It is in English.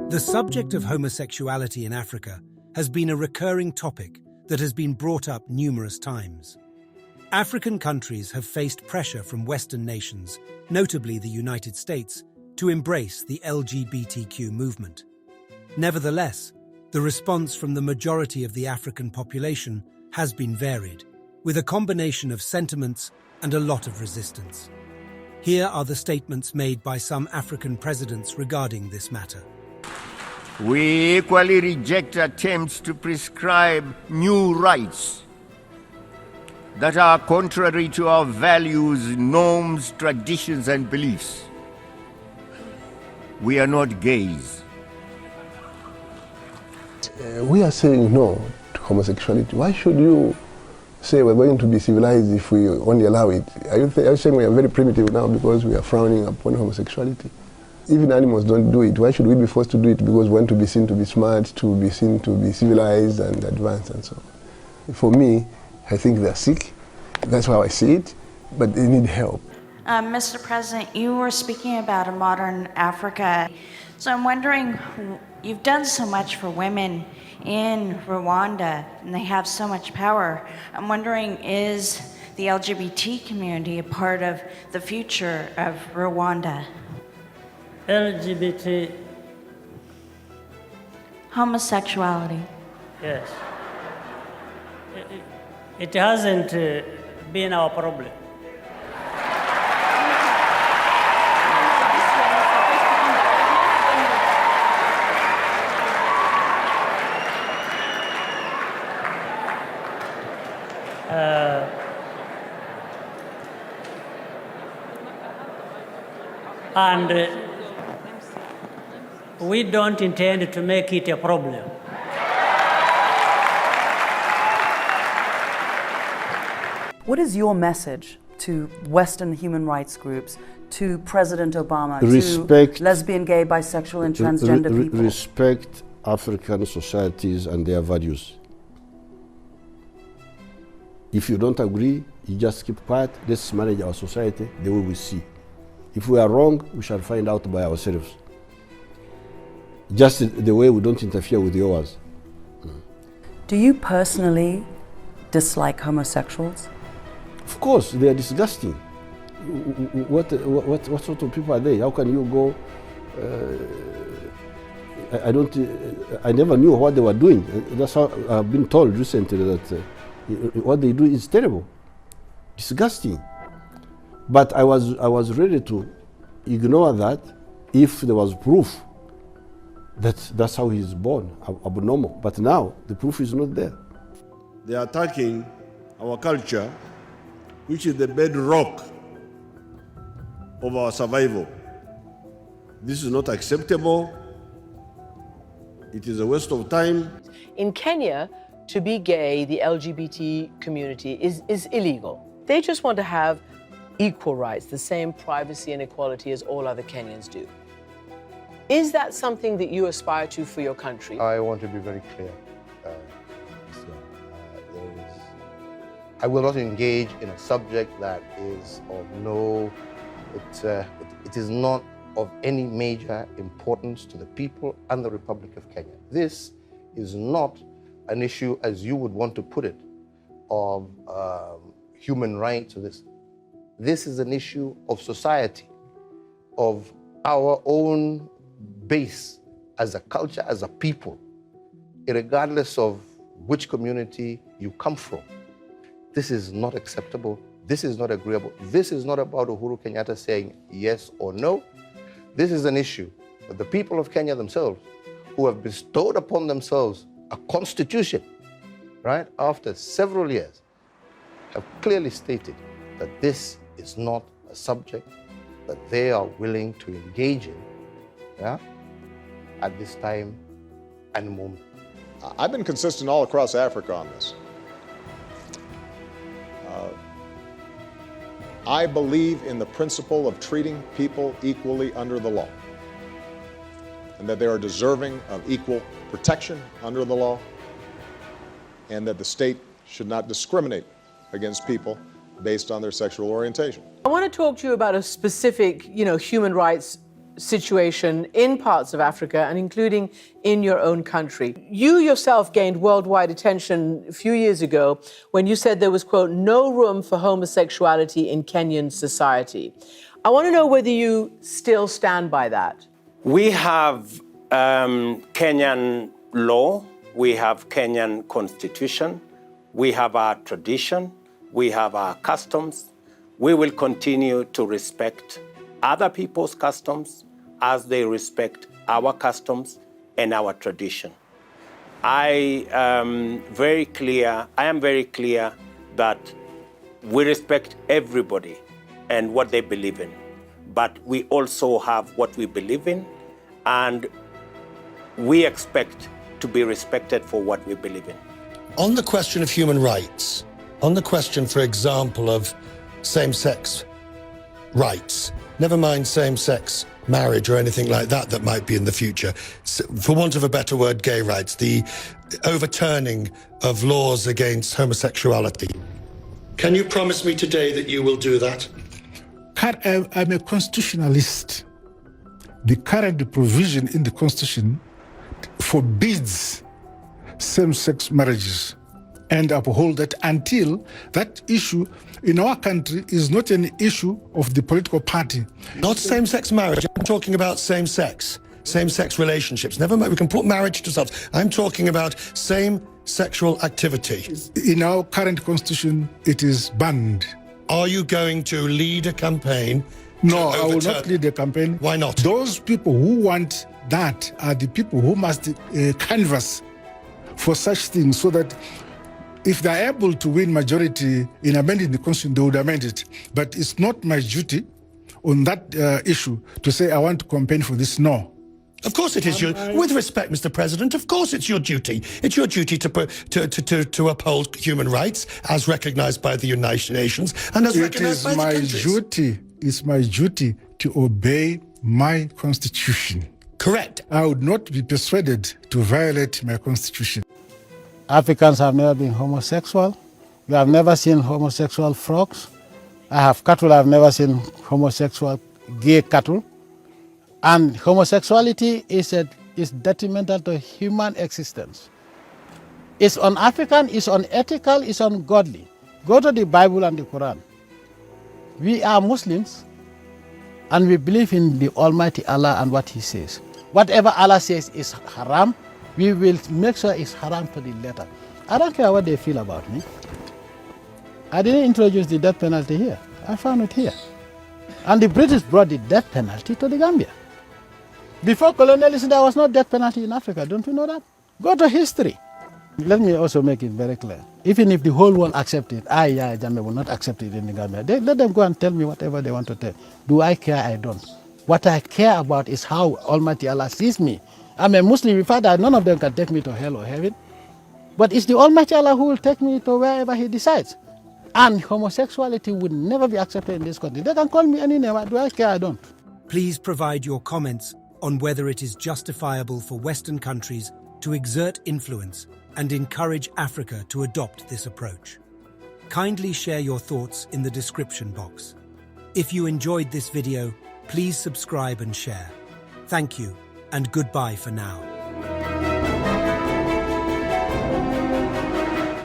The subject of homosexuality in Africa has been a recurring topic that has been brought up numerous times. African countries have faced pressure from Western nations, notably the United States, to embrace the LGBTQ movement. Nevertheless, the response from the majority of the African population has been varied, with a combination of sentiments and a lot of resistance. Here are the statements made by some African presidents regarding this matter. We equally reject attempts to prescribe new rights that are contrary to our values, norms, traditions, and beliefs. We are not gays. We are saying no to homosexuality. Why should you say we're going to be civilized if we only allow it? Are you saying we are very primitive now because we are frowning upon homosexuality? Even animals don't do it. Why should we be forced to do it because we want to be seen to be smart, to be seen to be civilized and advanced and so on? For me, I think they're sick. That's how I see it, but they need help. Mr. President, you were speaking about a modern Africa. So I'm wondering, you've done so much for women in Rwanda, and they have so much power. I'm wondering, is the LGBT community a part of the future of Rwanda? LGBT. Homosexuality. Yes. It hasn't been our problem. And we don't intend to make it a problem. What is your message to Western human rights groups, to President Obama, to lesbian, gay, bisexual, and transgender people? Respect African societies and their values. If you don't agree, you just keep quiet. Let's manage our society the way we see. If we are wrong, we shall find out by ourselves. Just the way we don't interfere with yours. Do you personally dislike homosexuals? Of course, they are disgusting. What sort of people are they? How can you go? I never knew what they were doing. That's how I've been told recently that what they do is terrible, disgusting. But I was ready to ignore that if there was proof that that's how he's born, abnormal. But now the proof is not there. They are attacking our culture, which is the bedrock of our survival. This is not acceptable. It is a waste of time. In Kenya, to be gay, the LGBT community is illegal. They just want to have equal rights, the same privacy and equality as all other Kenyans do. Is that something that you aspire to for your country? I want to be very clear. I will not engage in a subject that is of no, it is not of any major importance to the people and the Republic of Kenya. This is not an issue, as you would want to put it, of human rights or this. This is an issue of society, of our own base as a culture, as a people, regardless of which community you come from. This is not acceptable. This is not agreeable. This is not about Uhuru Kenyatta saying yes or no. This is an issue that the people of Kenya themselves, who have bestowed upon themselves a constitution, right, after several years, have clearly stated that this is not a subject that they are willing to engage in, yeah, at this time and moment. I've been consistent all across Africa on this. I believe in the principle of treating people equally under the law, and that they are deserving of equal protection under the law, and that the state should not discriminate against people based on their sexual orientation. I want to talk to you about a specific, human rights situation in parts of Africa and including in your own country. You yourself gained worldwide attention a few years ago when you said there was, quote, no room for homosexuality in Kenyan society. I want to know whether you still stand by that. We have Kenyan law, we have Kenyan constitution, we have our tradition, we have our customs. We will continue to respect other people's customs as they respect our customs and our tradition. I am very clear that we respect everybody and what they believe in, but we also have what we believe in, and we expect to be respected for what we believe in. On the question of human rights, on the question, for example, of same-sex rights, never mind same-sex marriage or anything like that that might be in the future, for want of a better word, gay rights, the overturning of laws against homosexuality. Can you promise me today that you will do that? I'm a constitutionalist. The current provision in the Constitution forbids same-sex marriages and uphold that until that issue in our country is not an issue of the political party. Not same-sex marriage, I'm talking about same-sex relationships. Never mind, we can put marriage to something. I'm talking about same sexual activity. In our current constitution, it is banned. Are you going to lead a campaign? No, I will not lead a campaign. Why not? Those people who want that are the people who must canvass for such things, so that if they're able to win majority in amending the Constitution, they would amend it. But it's not my duty on that issue to say I want to campaign for this. No. Of course it is. With respect, Mr. President, of course it's your duty. It's your duty to uphold human rights as recognized by the United Nations and as recognized by the countries. It's my duty to obey my Constitution. Correct. I would not be persuaded to violate my Constitution. Africans have never been homosexual. We have never seen homosexual frogs. I have cattle, I've never seen homosexual gay cattle. And homosexuality is detrimental to human existence. It's un-African, it's unethical, it's ungodly. Go to the Bible and the Quran. We are Muslims and we believe in the Almighty Allah and what He says. Whatever Allah says is haram, we will make sure it's haram to the letter. I don't care what they feel about me. I didn't introduce the death penalty here. I found it here. And the British brought the death penalty to the Gambia. Before colonialism, there was no death penalty in Africa. Don't you know that? Go to history. Let me also make it very clear. Even if the whole world accepts it, Jammeh will not accept it in the Gambia. Let them go and tell me whatever they want to tell. Do I care? I don't. What I care about is how Almighty Allah sees me. I'm a Muslim. In fact, none of them can take me to hell or heaven. But it's the Almighty Allah who will take me to wherever He decides. And homosexuality would never be accepted in this country. They can call me any name. Do I care? I don't. Please provide your comments on whether it is justifiable for Western countries to exert influence and encourage Africa to adopt this approach. Kindly share your thoughts in the description box. If you enjoyed this video, please subscribe and share. Thank you, and goodbye for now.